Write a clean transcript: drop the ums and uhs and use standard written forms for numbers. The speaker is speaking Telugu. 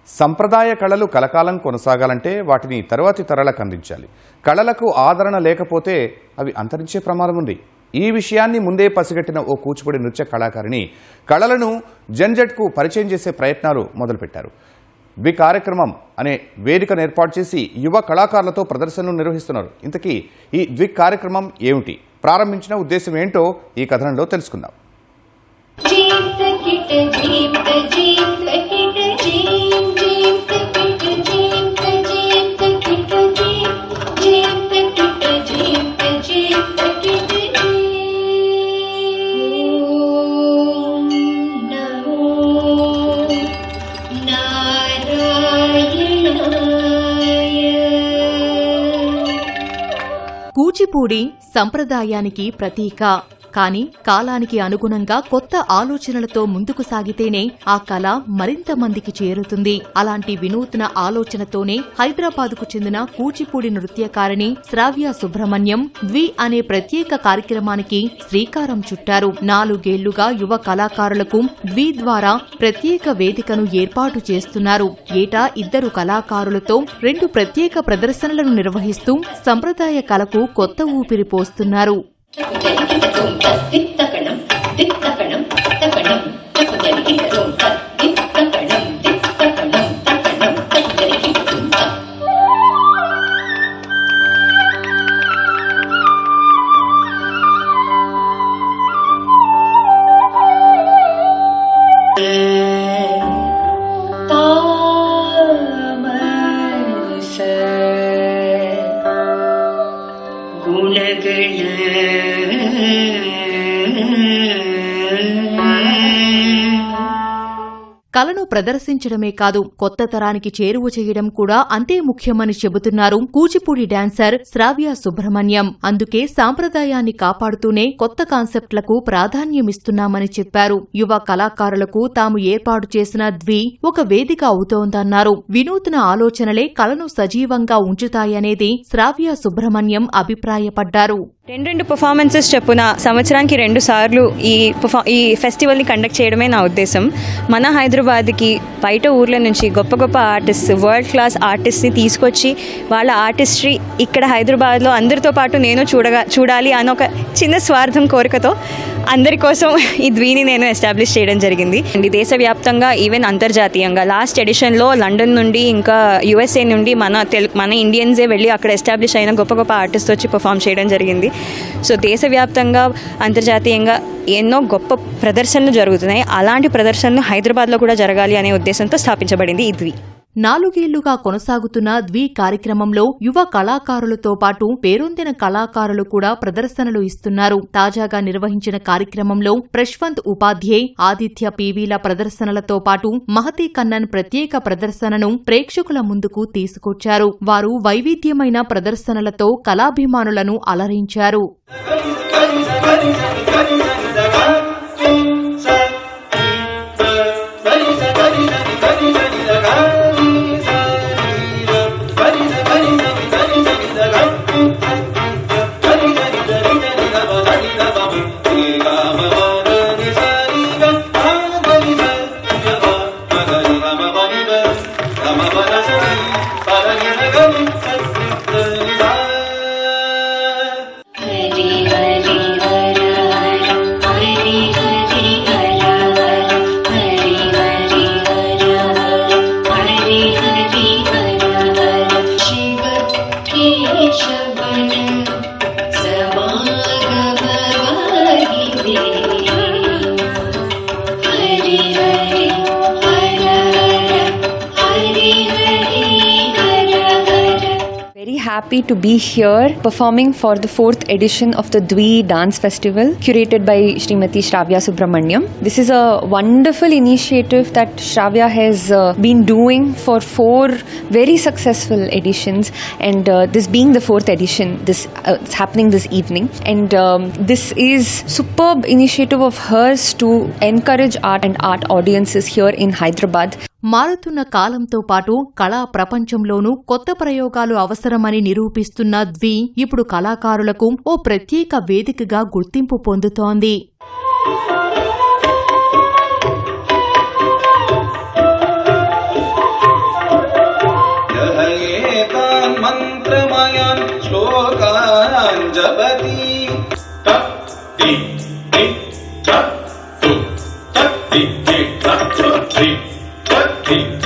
సంప్రదాయ కళలు కలకాలం కొనసాగాలంటే వాటిని తరువాతి తరాలకు అందించాలి. కళలకు ఆదరణ లేకపోతే అవి అంతరించే ప్రమాదం ఉంది. ఈ విషయాన్ని ముందే పసిగట్టిన ఓ కూచిపూడి నృత్య కళాకారిణి కళలను జన్జట్కు పరిచయం చేసే ప్రయత్నాలు మొదలుపెట్టారు. వి కార్యక్రమం అనే వేదికను ఏర్పాటు చేసి యువ కళాకారులతో ప్రదర్శనలు నిర్వహిస్తున్నారు. ఇంతకీ ఈ వి కార్యక్రమం ఏమిటి, ప్రారంభించిన ఉద్దేశం ఏంటో ఈ కథనంలో తెలుసుకుందాం. కూచిపూడి సంప్రదాయానికి ప్రతీక. కానీ కాలానికి అనుగుణంగా కొత్త ఆలోచనలతో ముందుకు సాగితేనే ఆ కళ మరింత మందికి చేరుతుంది. అలాంటి వినూత్న ఆలోచనతోనే హైదరాబాద్కు చెందిన కూచిపూడి నృత్యకారిణి శ్రావ్య సుబ్రహ్మణ్యం ద్వి అనే ప్రత్యేక కార్యక్రమానికి శ్రీకారం చుట్టారు. 4 ఏళ్లుగా యువ కళాకారులకు ద్వి ద్వారా ప్రత్యేక వేదికను ఏర్పాటు చేస్తున్నారు. ఏటా 2 కళాకారులతో 2 ప్రత్యేక ప్రదర్శనలను నిర్వహిస్తూ సంప్రదాయ కళకు కొత్త ఊపిరి పోస్తున్నారు. కళను ప్రదర్శించడమే కాదు, కొత్త తరానికి చేరువ చేయడం కూడా అంతే ముఖ్యమని చెబుతున్నారు కూచిపూడి డాన్సర్ శ్రావ్య సుబ్రహ్మణ్యం. అందుకే సాంప్రదాయాన్ని కాపాడుతూనే కొత్త కాన్సెప్ట్లకు ప్రాధాన్యమిస్తున్నామని చెప్పారు. యువ కళాకారులకు తాము ఏర్పాటు చేసిన ద్వి ఒక వేదిక అవుతోందన్నారు. వినూత్న ఆలోచనలే కళను సజీవంగా ఉంచుతాయనేది శ్రావ్య సుబ్రహ్మణ్యం అభిప్రాయపడ్డారు. 2 పర్ఫార్మెన్సెస్ చెప్పున సంవత్సరానికి 2 సార్లు ఈ ఫెస్టివల్ని కండక్ట్ చేయడమే నా ఉద్దేశం. మన హైదరాబాద్కి బయట ఊర్ల నుంచి గొప్ప గొప్ప ఆర్టిస్ట్, వరల్డ్ క్లాస్ ఆర్టిస్ట్ని తీసుకొచ్చి వాళ్ళ ఆర్టిస్ట్రీ ఇక్కడ హైదరాబాద్లో అందరితో పాటు నేను చూడాలి అన్న ఒక చిన్న స్వార్థం కోరికతో అందరి కోసం ఈ ద్విని నేను ఎస్టాబ్లిష్ చేయడం జరిగింది. దేశవ్యాప్తంగా ఈవెన్ అంతర్జాతీయంగా లాస్ట్ ఎడిషన్లో లండన్ నుండి ఇంకా USA నుండి మన ఇండియన్సే వెళ్ళి అక్కడ ఎస్టాబ్లిష్ అయిన గొప్ప గొప్ప ఆర్టిస్ట్ వచ్చి పర్ఫామ్ చేయడం జరిగింది. సో దేశవ్యాప్తంగా అంతర్జాతీయంగా ఎన్నో గొప్ప ప్రదర్శనలు జరుగుతున్నాయి. అలాంటి ప్రదర్శనలు హైదరాబాద్లో కూడా జరగాలి అనే ఉద్దేశంతో స్థాపించబడింది ఈ ద్వి. 4 ఏళ్లుగా కొనసాగుతున్న ద్వి కార్యక్రమంలో యువ కళాకారులతో పాటు పేరొందిన కళాకారులు కూడా ప్రదర్శనలు ఇస్తున్నారు. తాజాగా నిర్వహించిన కార్యక్రమంలో ప్రశ్వంత్ ఉపాధ్యాయ్, ఆదిత్య పీవీల ప్రదర్శనలతో పాటు మహతి కన్నన్ ప్రత్యేక ప్రదర్శనను ప్రేక్షకుల ముందుకు తీసుకొచ్చారు. వారు వైవిధ్యమైన ప్రదర్శనలతో కళాభిమానులను అలరించారు. Happy to be here performing for the 4th edition of the Dvi Dance Festival curated by Srimati Shravya Subramaniam. This is a wonderful initiative that Shravya has been doing for 4 very successful editions, and this being the 4th edition, it's happening this evening, and this is superb initiative of hers to encourage art and art audiences here in Hyderabad. మారుతున్న కాలంతో పాటు కళా ప్రపంచంలోనూ కొత్త ప్రయోగాలు అవసరమని నిరూపిస్తున్న ద్వి ఇప్పుడు కళాకారులకు ఓ ప్రత్యేక వేదికగా గుర్తింపు పొందుతోంది. मन्त्रमयान् श्लोकान् जपति तत् ति ति तत् तु तत् ति ति तत् तु ति तत् ति